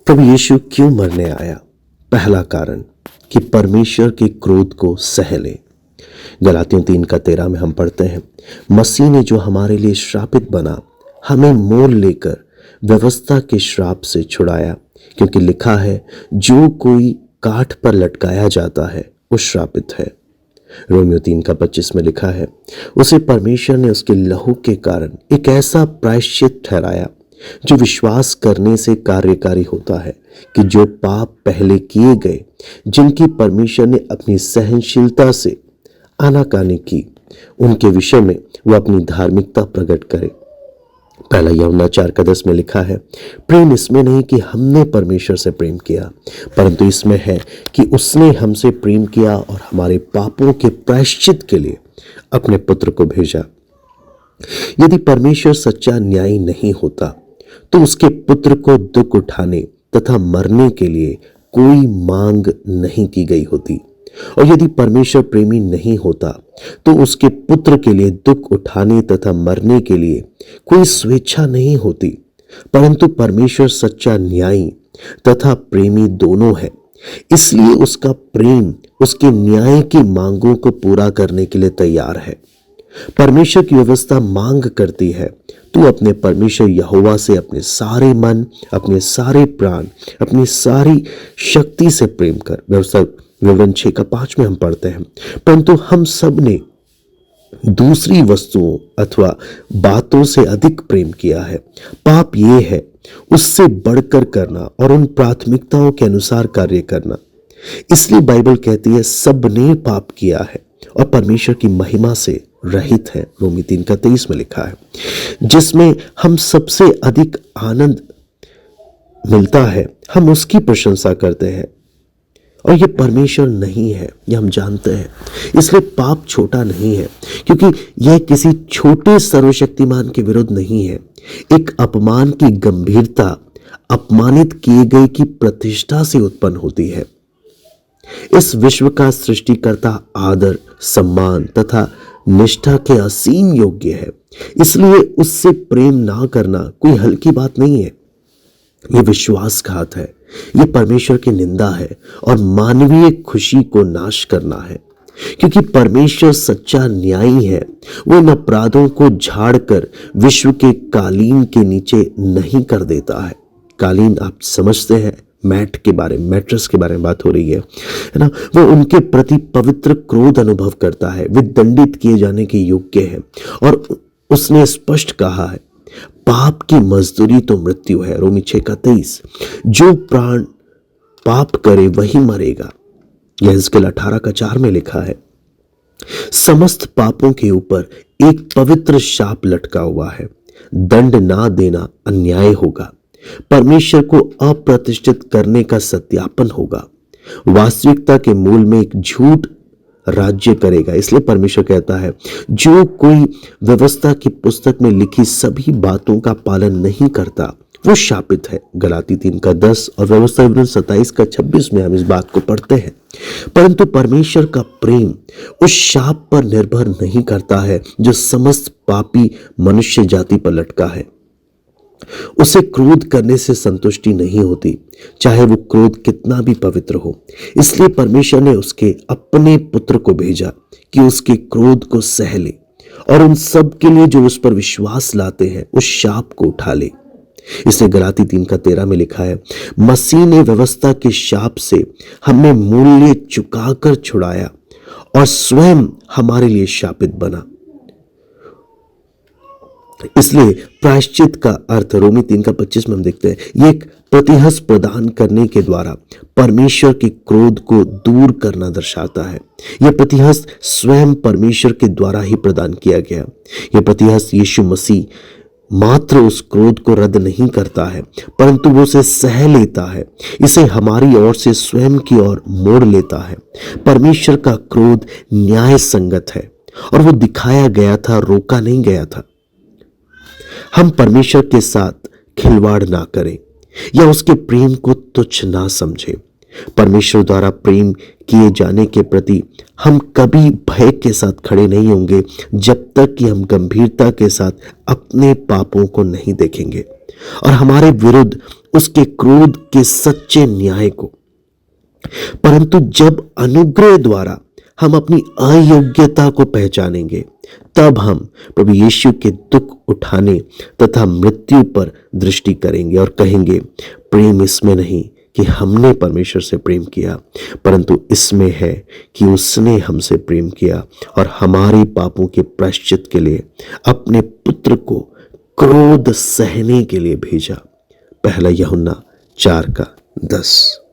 प्रभु यीशु क्यों मरने आया? पहला कारण कि परमेश्वर के क्रोध को सह ले। गलातियों 3:13 में हम पढ़ते हैं, मसीह ने जो हमारे लिए श्रापित बना, हमें मोल लेकर व्यवस्था के श्राप से छुड़ाया, क्योंकि लिखा है, जो कोई काठ पर लटकाया जाता है वो श्रापित है। रोमियो 3:25 में लिखा है, उसे परमेश्वर ने उसके लहू के कारण एक ऐसा प्रायश्चित ठहराया जो विश्वास करने से कार्यकारी होता है, कि जो पाप पहले किए गए, जिनकी परमेश्वर ने अपनी सहनशीलता से आनाकानी की, उनके विषय में वह अपनी धार्मिकता प्रकट करे। पहला यूहन्ना 4:10 में लिखा है, प्रेम इसमें नहीं कि हमने परमेश्वर से प्रेम किया, परंतु इसमें है कि उसने हमसे प्रेम किया और हमारे पापों के प्रायश्चित के लिए अपने पुत्र को भेजा। यदि परमेश्वर सच्चा न्यायी नहीं होता तो उसके पुत्र को दुख उठाने तथा मरने के लिए कोई मांग नहीं की गई होती, और यदि परमेश्वर प्रेमी नहीं होता तो उसके पुत्र के लिए दुख उठाने तथा मरने के लिए कोई स्वेच्छा नहीं होती। परंतु परमेश्वर सच्चा न्यायी तथा प्रेमी दोनों है, इसलिए उसका प्रेम उसके न्याय की मांगों को पूरा करने के लिए तैयार है। परमेश्वर की व्यवस्था मांग करती है, तू अपने परमेश्वर यहोवा से अपने सारे मन, अपने सारे प्राण, अपनी सारी शक्ति से प्रेम कर। व्यवस्था विवरण 6:5 में हम पढ़ते हैं, परंतु हम सब ने दूसरी वस्तुओं अथवा बातों से अधिक प्रेम किया है। पाप ये है उससे बढ़कर करना और उन प्राथमिकताओं के अनुसार कार्य करना। इसलिए बाइबल कहती है, सबने पाप किया है और परमेश्वर की महिमा से रहित है। रोमी 3:23 में लिखा है, जिसमें हम सबसे अधिक आनंद मिलता है, हम उसकी प्रशंसा करते हैं, और ये परमेश्वर नहीं है, ये हम जानते हैं। इसलिए पाप छोटा नहीं है, क्योंकि यह किसी छोटे सर्वशक्तिमान के विरुद्ध नहीं है। एक अपमान की गंभीरता अपमानित किए गए की प्रतिष्ठा से उत्पन्न होती है। इस विश्व का सृष्टिकर्ता आदर, सम्मान तथा निष्ठा के असीम योग्य है, इसलिए उससे प्रेम ना करना कोई हल्की बात नहीं है। यह विश्वासघात है, यह परमेश्वर की निंदा है और मानवीय खुशी को नाश करना है। क्योंकि परमेश्वर सच्चा न्यायी है, वो इन अपराधों को झाड़कर विश्व के कालीन के नीचे नहीं कर देता है। कालीन आप समझते हैं, मैट के बारे में, मैट्रेस के बारे में बात हो रही है ना। वो उनके प्रति पवित्र क्रोध अनुभव करता है, वे दंडित किए जाने के योग्य है। और उसने स्पष्ट कहा है, पाप की मजदूरी तो मृत्यु है। रोमी 6:23, जो प्राण पाप करे वही मरेगा। यहेजकेल 18:4 में लिखा है, समस्त पापों के ऊपर एक पवित्र शाप लटका हुआ है, दंड ना देना अन्याय होगा, परमेश्वर को अप्रतिष्ठित करने का सत्यापन होगा, वास्तविकता के मूल में एक झूठ राज्य करेगा। इसलिए परमेश्वर कहता है, जो कोई व्यवस्था की पुस्तक में लिखी सभी बातों का पालन नहीं करता वो शापित है। गलाती 3:10 और व्यवस्था विवरण 27:26 में हम इस बात को पढ़ते हैं। परंतु परमेश्वर का प्रेम उस शाप पर निर्भर नहीं करता है जो समस्त पापी मनुष्य जाति पर लटका है। उसे क्रोध करने से संतुष्टि नहीं होती, चाहे वो क्रोध कितना भी पवित्र हो। इसलिए परमेश्वर ने उसके अपने पुत्र को भेजा कि उसके क्रोध को सह ले और उन सब के लिए जो उस पर विश्वास लाते हैं उस शाप को उठा ले। इसलिए गलाती 3:13 में लिखा है, मसीह ने व्यवस्था के शाप से हमें मूल्य चुकाकर छुड़ाया और स्वयं हमारे लिए शापित बना। इसलिए प्रायश्चित का अर्थ रोमी 3:25 में हम देखते हैं, ये एक प्रतिहस प्रदान करने के द्वारा परमेश्वर के क्रोध को दूर करना दर्शाता है। यह प्रतिहस स्वयं परमेश्वर के द्वारा ही प्रदान किया गया। यह प्रतिहस यीशु मसीह मात्र उस क्रोध को रद्द नहीं करता है, परंतु वो उसे सह लेता है, इसे हमारी ओर से स्वयं की ओर मोड़ लेता है। परमेश्वर का क्रोध न्याय संगत है और वो दिखाया गया था, रोका नहीं गया था। हम परमेश्वर के साथ खिलवाड़ ना करें या उसके प्रेम को तुच्छ ना समझें। परमेश्वर द्वारा प्रेम किए जाने के प्रति हम कभी भय के साथ खड़े नहीं होंगे जब तक कि हम गंभीरता के साथ अपने पापों को नहीं देखेंगे और हमारे विरुद्ध उसके क्रोध के सच्चे न्याय को। परंतु जब अनुग्रह द्वारा हम अपनी अयोग्यता को पहचानेंगे, तब हम प्रभु यीशु के दुख उठाने तथा मृत्यु पर दृष्टि करेंगे और कहेंगे, प्रेम इसमें नहीं कि हमने परमेश्वर से प्रेम किया, परंतु इसमें है कि उसने हमसे प्रेम किया और हमारे पापों के प्रायश्चित के लिए अपने पुत्र को क्रोध सहने के लिए भेजा। पहला यूहन्ना 4:10।